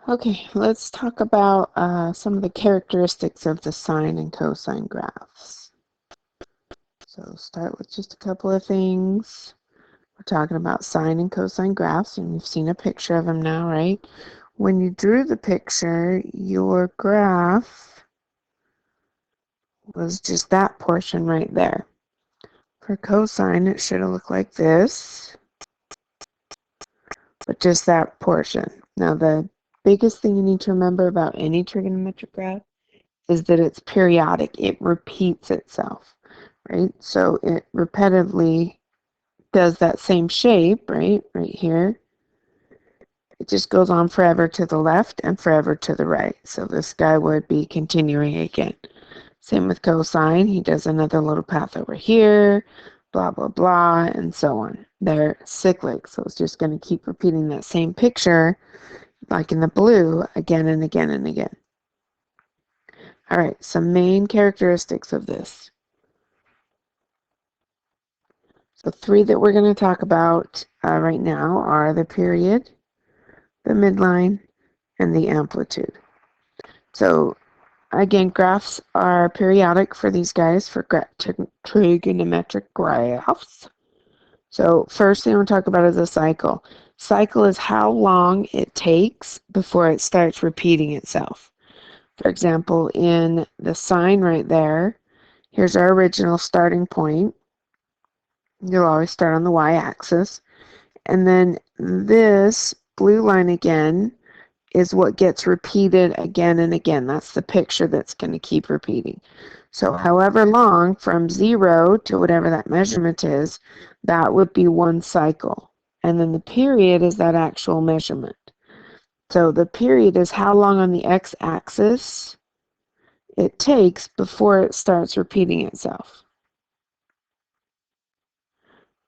Okay, let's talk about some of the characteristics of the sine and cosine graphs. So start with just a couple of things. We're talking about sine and cosine graphs, and you've seen a picture of them now, right? When you drew the picture, your graph was just that portion right there. For cosine, it should have looked like this, but just that portion. Now, the biggest thing you need to remember about any trigonometric graph is that it's periodic. It repeats itself, right? So it repetitively does that same shape, right? Right here. It just goes on forever to the left and forever to the right. So this guy would be continuing again. Same with cosine. He does another little path over here, blah, blah, blah, and so on. They're cyclic, so it's just going to keep repeating that same picture, like in the blue, again and again and again. All right, some main characteristics of this. The three that we're going to talk about right now are the period, the midline, and the amplitude. So again, graphs are periodic for these guys, for trigonometric graphs. So first thing we'll talk about is a cycle. Cycle is how long it takes before it starts repeating itself. For example, in the sine right there, here's our original starting point. You'll always start on the y-axis. And then this blue line again is what gets repeated again and again. That's the picture that's going to keep repeating. So however long from 0 to whatever that measurement is, that would be one cycle. And then the period is that actual measurement. So the period is how long on the x-axis it takes before it starts repeating itself.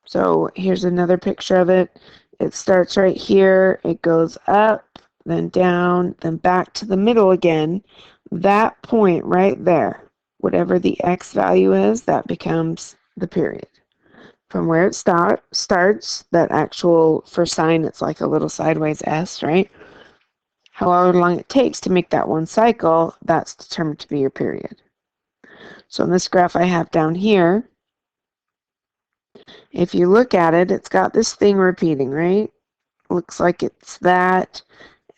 So here's another picture of it. It starts right here, it goes up, then down, then back to the middle again. That point right there, whatever the x value is, that becomes the period. From where it starts, that actual, for sine, it's like a little sideways S, right? However long it takes to make that one cycle, that's determined to be your period. So in this graph I have down here, if you look at it, it's got this thing repeating, right? Looks like it's that,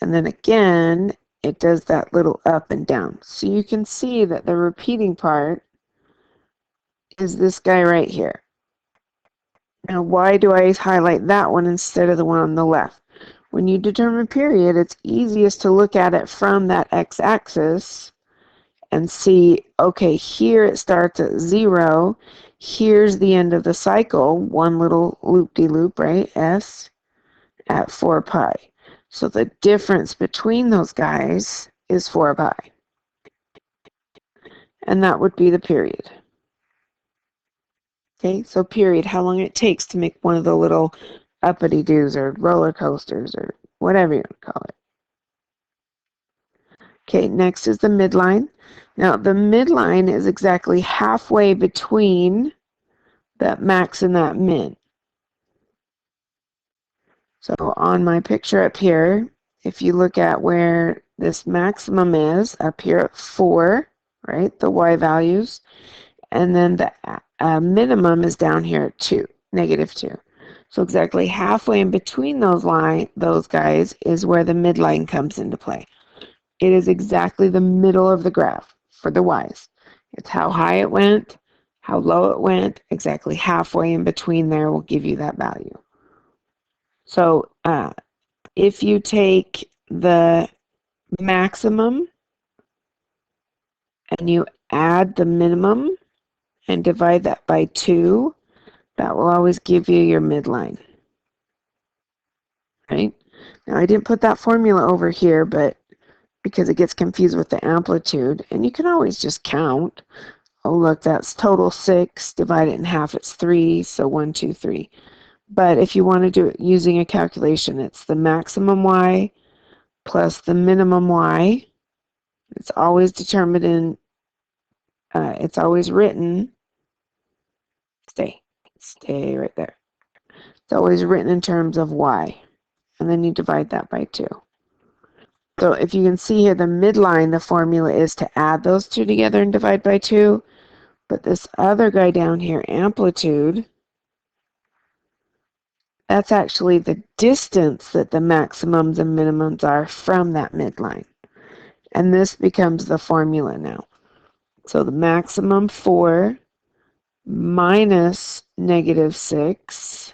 and then again it does that little up and down. So you can see that the repeating part is this guy right here. Now why do I highlight that one instead of the one on the left? When you determine period, it's easiest to look at it from that x-axis and see, okay, here it starts at 0, here's the end of the cycle, one little loop-de-loop, right, S, at 4 pi. So the difference between those guys is 4 pi. And that would be the period. Okay, so period, how long it takes to make one of the little uppity-doos or roller coasters or whatever you want to call it. Okay, next is the midline. Now, the midline is exactly halfway between that max and that min. So on my picture up here, if you look at where this maximum is, up here at 4, right, the y values, and then the minimum is down here at 2, -2. So exactly halfway in between those guys is where the midline comes into play. It is exactly the middle of the graph for the y's. It's how high it went, how low it went, exactly halfway in between there will give you that value. So if you take the maximum and you add the minimum and divide that by 2, that will always give you your midline. Right? Now I didn't put that formula over here, but because it gets confused with the amplitude, and you can always just count. Oh look, that's total 6, divide it in half, it's 3, so 1, 2, 3. But if you want to do it using a calculation, it's the maximum y plus the minimum y. It's always determined in, it's always written, stay right there. It's always written in terms of y, and then you divide that by 2. So if you can see here, the midline, the formula is to add those two together and divide by 2. But this other guy down here, amplitude, that's actually the distance that the maximums and minimums are from that midline. And this becomes the formula now. So the maximum 4 minus -6.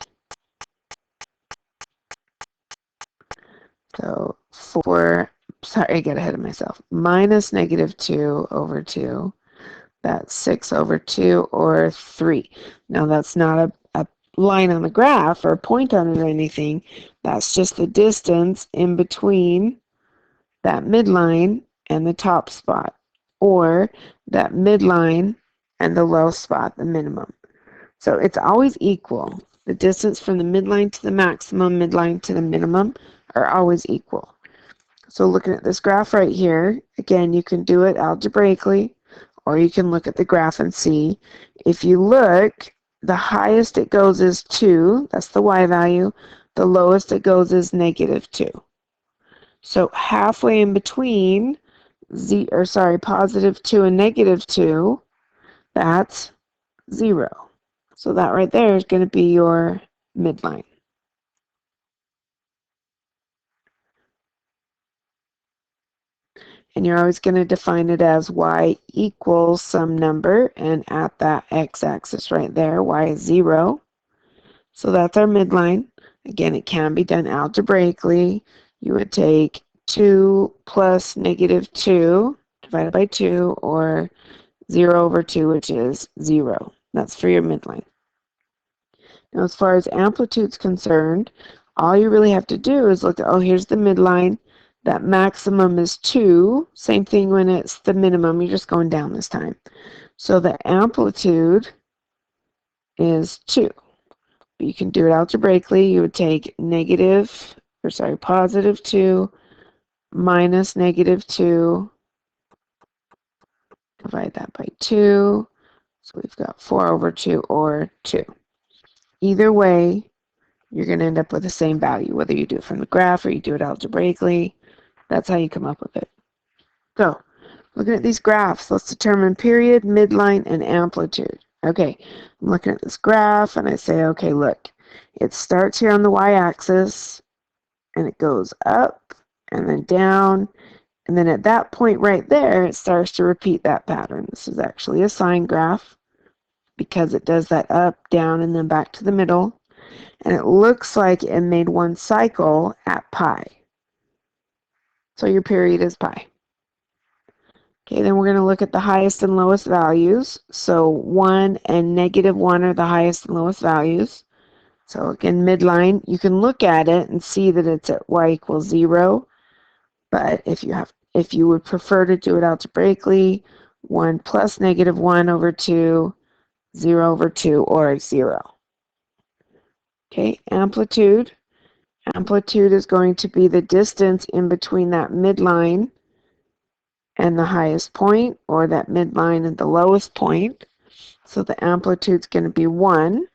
So 4, sorry, I got ahead of myself. Minus -2 over 2. That's 6 over 2, or 3. Now that's not a line on the graph or a point on it or anything. That's just the distance in between that midline and the top spot, or that midline and the low spot, the minimum. So it's always equal. The distance from the midline to the maximum, midline to the minimum are always equal. So looking at this graph right here, again, you can do it algebraically, or you can look at the graph and see. If you look, the highest it goes is 2. That's the y value. The lowest it goes is -2. So halfway in between +2 and -2, that's 0. So that right there is going to be your midline. And you're always going to define it as y equals some number, and at that x-axis right there, y is 0. So that's our midline. Again, it can be done algebraically. You would take 2 plus -2 divided by 2, or 0 over 2, which is 0. That's for your midline. Now, as far as amplitude's concerned, all you really have to do is look at, oh, here's the midline. That maximum is 2. Same thing when it's the minimum. You're just going down this time. So the amplitude is 2. You can do it algebraically. You would take +2 minus -2. Divide that by 2. So we've got 4 over 2, or 2. Either way, you're going to end up with the same value, whether you do it from the graph or you do it algebraically. That's how you come up with it. So, looking at these graphs, let's determine period, midline, and amplitude. Okay, I'm looking at this graph and I say, okay, look, it starts here on the y-axis and it goes up and then down, and then at that point right there, it starts to repeat that pattern. This is actually a sine graph because it does that up, down, and then back to the middle. And it looks like it made one cycle at pi. So your period is pi. Okay, then we're going to look at the highest and lowest values. So 1 and -1 are the highest and lowest values. So again, midline, you can look at it and see that it's at y equals 0. But if you would prefer to do it algebraically, 1 plus -1 over 2, 0 over 2, or 0. Okay, amplitude. Amplitude is going to be the distance in between that midline and the highest point, or that midline and the lowest point. So the amplitude is going to be 1,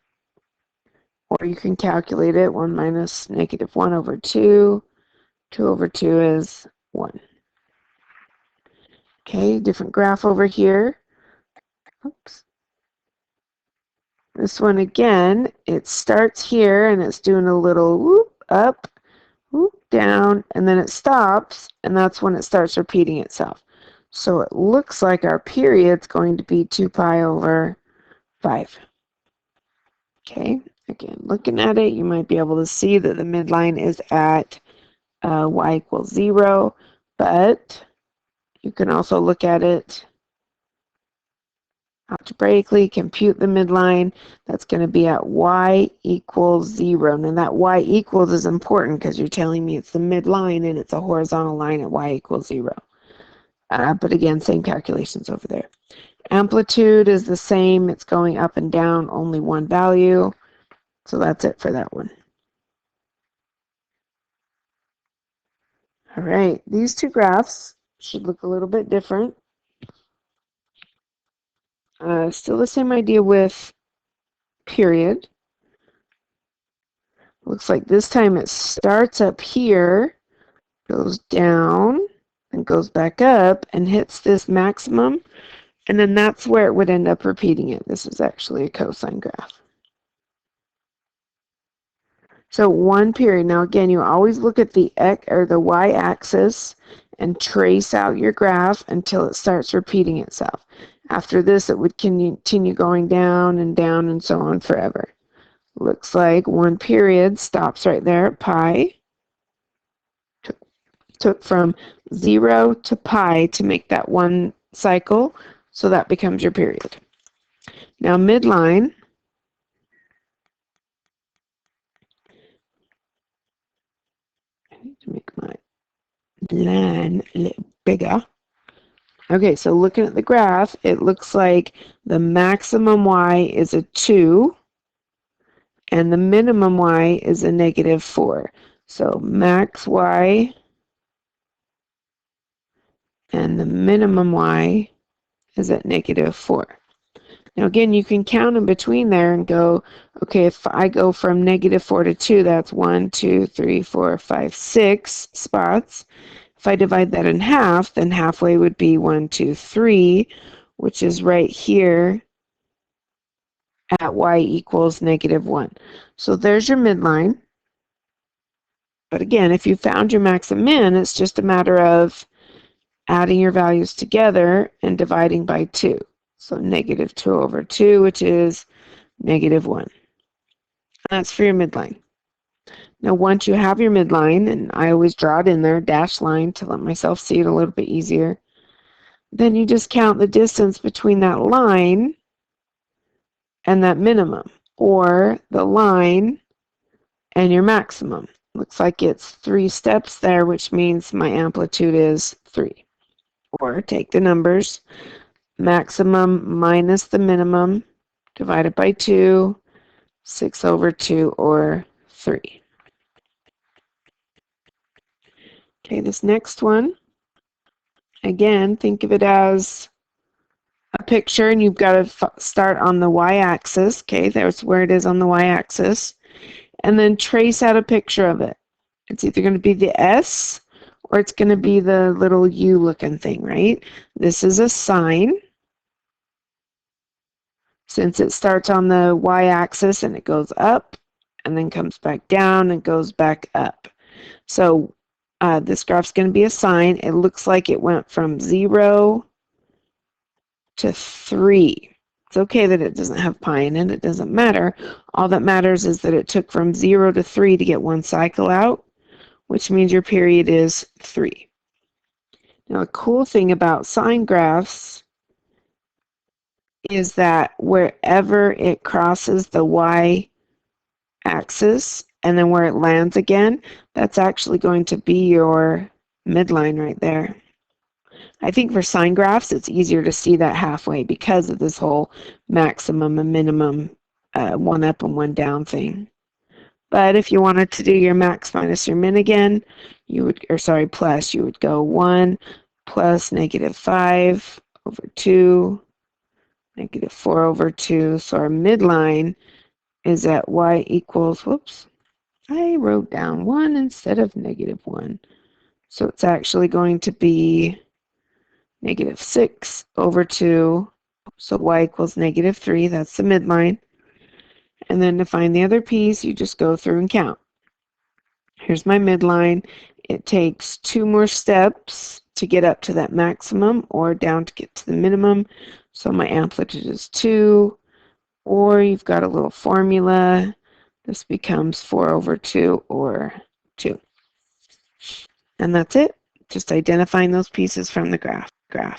or you can calculate it, 1 minus -1 over 2. 2 over 2 is 1. Okay, different graph over here. Oops. This one again, it starts here and it's doing a little whoop up, whoop down, and then it stops, and that's when it starts repeating itself. So it looks like our period's going to be 2 pi over 5. Okay, again, looking at it, you might be able to see that the midline is at y equals 0, but you can also look at it algebraically, compute the midline. That's going to be at y equals 0. Now that y equals is important because you're telling me it's the midline and it's a horizontal line at y equals 0. But again, same calculations over there. Amplitude is the same. It's going up and down, only one value. So that's it for that one. All right, these two graphs should look a little bit different. Still the same idea with period. Looks like this time it starts up here goes down and goes back up and hits this maximum, and then that's where it would end up repeating it. This is actually a cosine graph. So one period. Now again, you always look at the x or the y-axis and trace out your graph until it starts repeating itself. After this, it would continue going down and so on forever. Looks like one period stops right there at pi. Took from 0 to pi to make that one cycle, so that becomes your period. Now midline, I need to make my line a little bigger. Okay, so looking at the graph, it looks like the maximum y is a 2 and the minimum y is a -4. So max y and the minimum y is at -4. Now again, you can count in between there and go, okay, if I go from -4 to 2, that's 1, 2, 3, 4, 5, 6 spots. If I divide that in half, then halfway would be 1, 2, 3, which is right here at y equals -1. So there's your midline. But again, if you found your max and min, it's just a matter of adding your values together and dividing by 2. So -2/2, which is -1. That's for your midline. Now, once you have your midline, and I always draw it in there, dashed line, to let myself see it a little bit easier, then you just count the distance between that line and that minimum, or the line and your maximum. Looks like it's 3 steps there, which means my amplitude is 3. Or take the numbers, maximum minus the minimum, divided by 2, 6/2, or 3. Okay, this next one, again, think of it as a picture, and you've got to start on the y-axis. Okay, there's where it is on the y-axis. And then trace out a picture of it. It's either going to be the S or it's going to be the little U looking thing, right? This is a sine. Since it starts on the y-axis and it goes up and then comes back down and goes back up. So this graph's going to be a sine. It looks like it went from 0 to 3. It's okay that it doesn't have pi in it. It doesn't matter. All that matters is that it took from 0 to 3 to get one cycle out, which means your period is 3. Now, the cool thing about sine graphs is that wherever it crosses the y-axis and then where it lands again, that's actually going to be your midline right there. I think for sine graphs, it's easier to see that halfway because of this whole maximum and minimum one up and one down thing. But if you wanted to do your max minus your min again, you would, or sorry, plus, you would go 1 plus -5/2, -4/2. So our midline is at y equals, whoops, I wrote down 1 instead of -1. So it's actually going to be -6/2. So y equals -3. That's the midline. And then to find the other piece, you just go through and count. Here's my midline. It takes 2 more steps to get up to that maximum or down to get to the minimum. So my amplitude is 2. Or you've got a little formula. This becomes 4/2 or 2. And that's it. Just identifying those pieces from the graph.